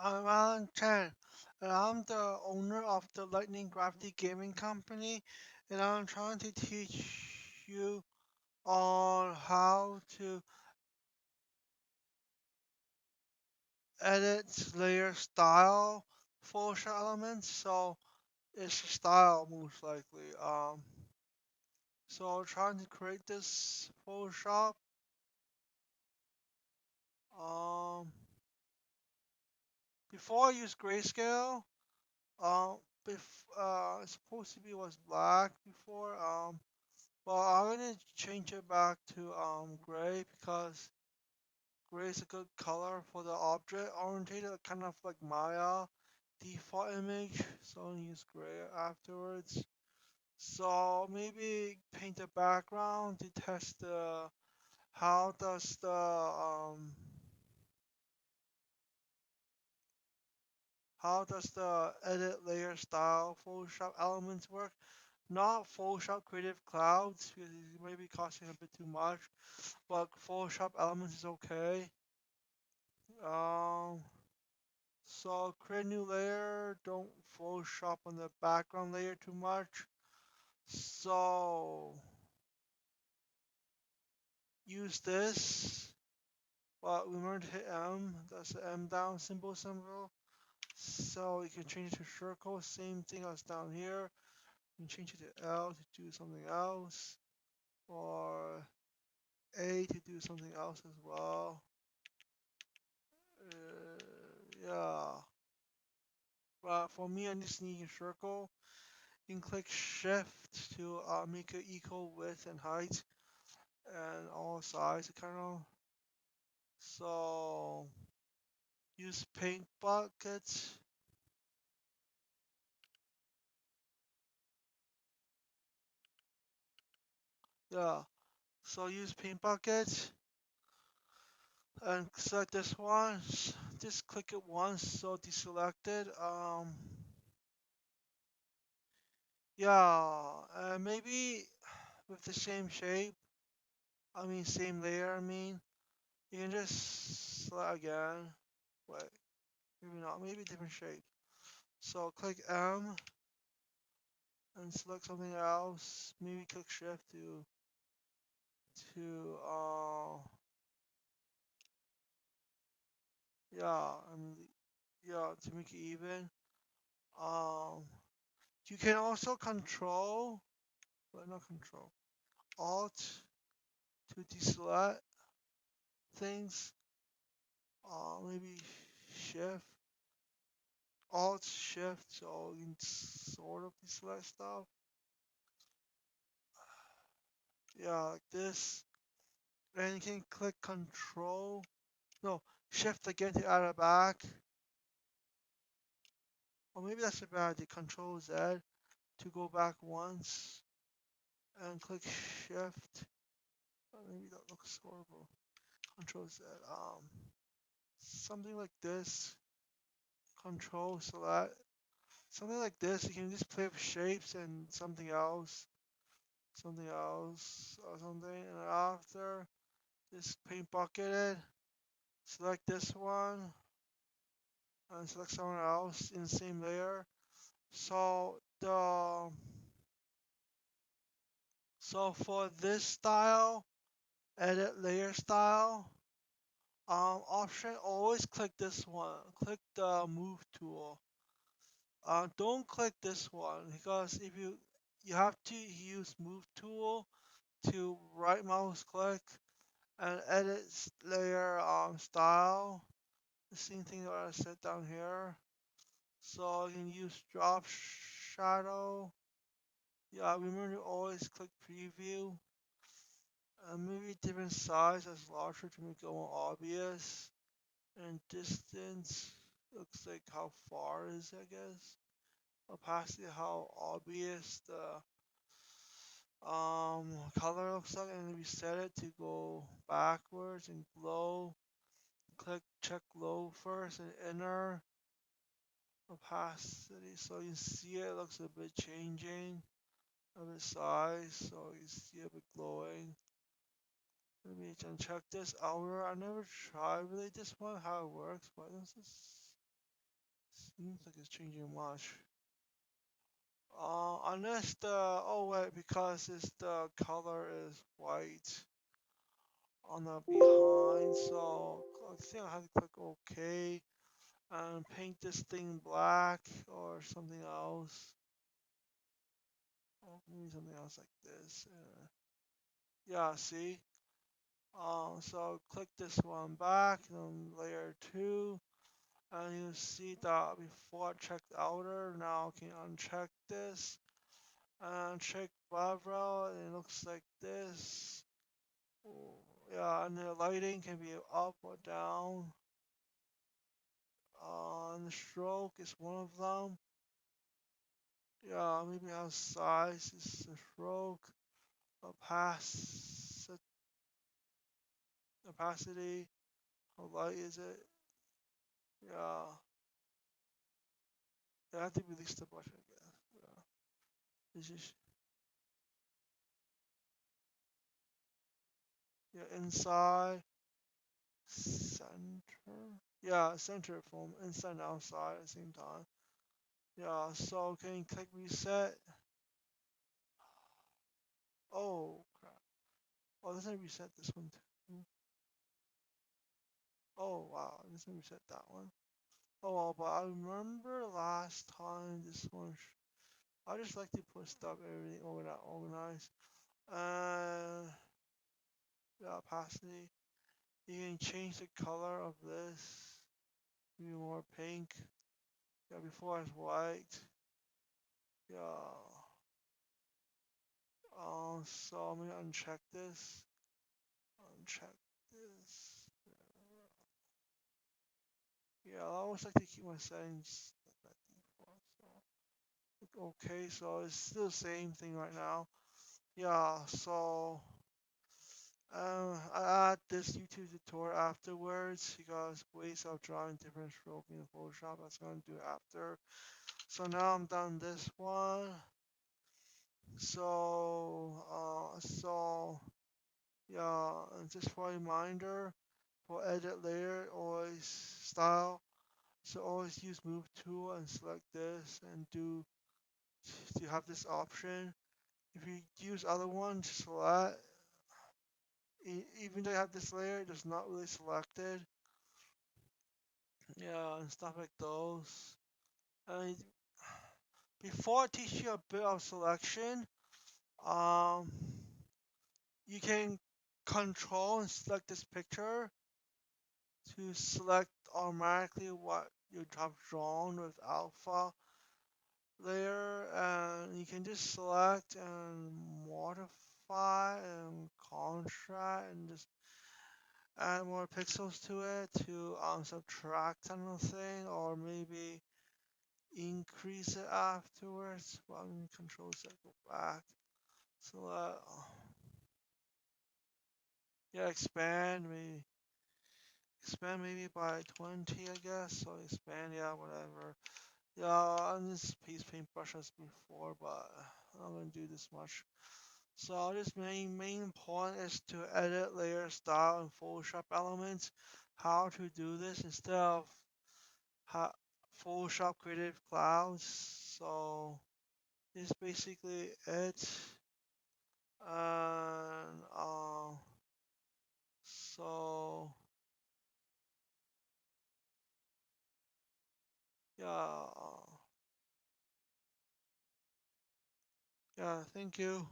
I'm Alan Chen, and I'm the owner of the Lightning Gravity Gaming Company, and I'm trying to teach you on how to edit layer style Photoshop elements. So it's style most likely. So trying to create this Photoshop. Um, Before I use grayscale. It's supposed to be was black before. Well, I'm gonna change it back to gray because gray is a good color for the object oriented, kind of like Maya default image. So I'll use gray afterwards. So maybe paint the background to test the how does the edit layer style Photoshop elements work? Not Photoshop Creative Clouds because it might be costing a bit too much, but Photoshop Elements is okay. Um, so create a new layer. Don't Photoshop on the background layer too much. So use this, but remember to hit M. That's the M down symbol. So you can change it to circle. Same thing as down here. You can change it to L to do something else, or A to do something else as well. Yeah. But for me, I just need a circle. You can click Shift to make it equal width and height and all size, kind of. So use paint buckets. Yeah. So use paint buckets and select this one. Just click it once, so deselect it. Yeah. Maybe with the same shape. I mean, same layer. I mean. You can just select again. Wait, maybe not. Maybe different shape. So click M and select something else. Maybe click Shift to yeah, yeah, to make it even. Um, you can also control, but not control, Alt to deselect things. Maybe Shift, Alt Shift, so you can sort of deselect stuff. Yeah, like this. And you can click Control, no, Shift again to add it back. Or maybe that's a bad idea. Control Z to go back once, and click Shift. Maybe that looks horrible. Control Z. Something like this. Control Select. Something like this. You can just play with shapes and something else, or something. And after, just paint bucket it. Select this one, and select someone else in the same layer. So for this style, edit layer style, option, always click this one. Click the move tool. Don't click this one because if you have to use move tool to right mouse click and edit layer style. The same thing that I said down here. So you can use drop shadow. Yeah, remember to always click preview. Maybe different size as larger to make it more obvious. And distance looks like how far is, I guess. Opacity, how obvious the color looks like, and we set it to go backwards and glow. Click check glow first and inner opacity, so you see it looks a bit changing of its size, so you see a bit glowing. Let me check this outer. I never tried really this one how it works, but this is Seems like it's changing much. Unless oh wait, because it's the color is white on the behind, so I think I have to click OK and paint this thing black or something else. Oh, maybe something else like this. Yeah, see? So click this one back, then layer 2, and you see that before I checked outer, now I can uncheck this, and check Bavro, and it looks like this. Oh, yeah, and the lighting can be up or down. And the stroke is one of them. Yeah, maybe how size is the stroke. Opacity, opacity, how light is it? Yeah, I have to release the brush, I guess. Yeah, this is yeah inside, center. Yeah, center from inside and outside at the same time. Yeah, so can you click reset? Oh crap! Oh, doesn't reset this one too? Oh wow, it doesn't reset that one. Oh well, but I remember last time this one. I just like to put stuff everything organized. Uh, the opacity. You can change the color of this. Maybe more pink. Yeah, before it's white. Yeah. So I'm gonna uncheck this. Uncheck this. Yeah, I always like to keep my settings like that default. So okay, so it's still the same thing right now. Yeah, so I add this YouTube tutorial afterwards because ways of drawing different stroke in Photoshop. That's gonna do after. So now I'm done this one. So yeah, and just for a reminder, for edit layer, always style. So always use move tool and select this and do. You have this option. If you use other one, select. Even though you have this layer, it's not really selected. Yeah, and stuff like those. And before I teach you a bit of selection, um, you can control and select this picture to select automatically what you have drawn with alpha layer, and you can just select and modify and contrast and just add more pixels to it to subtract anything or maybe increase it afterwards. Well, I'm gonna control Z, go back. Select, yeah, expand maybe by 20, I guess. So expand, yeah, whatever. Yeah, and this piece paintbrush as before, but I'm gonna do this much. So this main point is to edit layer style and Photoshop elements. How to do this instead of ha Photoshop Creative Clouds. So this is basically it. And so yeah, yeah. Thank you.